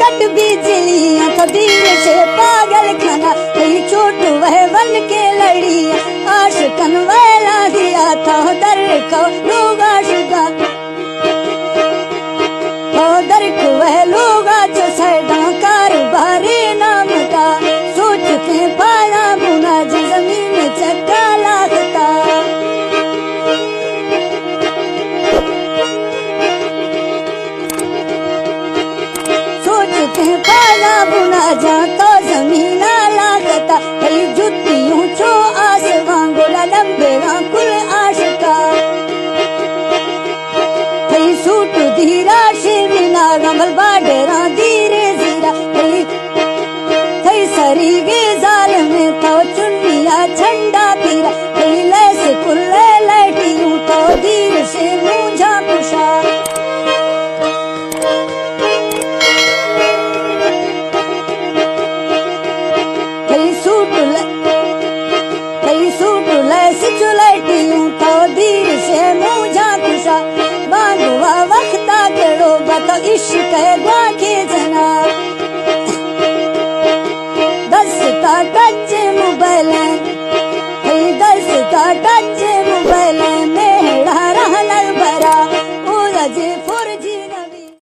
cut बिजलियां तो धीर से पागल खाना कई छोटू वह बन के लड़ी आशिकन वाला दिया था दर को लोग आशिका दर को वह लोग जो सैदा कारोबारी नाम का सोच के पाला बुना जमीन में चक्का लागता पाला बुना जा तो जमीन लागता कई जुतियों छो आसमां गोला लंबे कुल आशिका कई सूट धीरा शिमिना गमल बाडेरा धीरे जीरा कई सरी गे जाल में तो चुन्निया झंडा तीरा कई लैस कुल लैटियों तो धीर से मुझा कुशा चुलटियों तो धीर से मुझा कुशा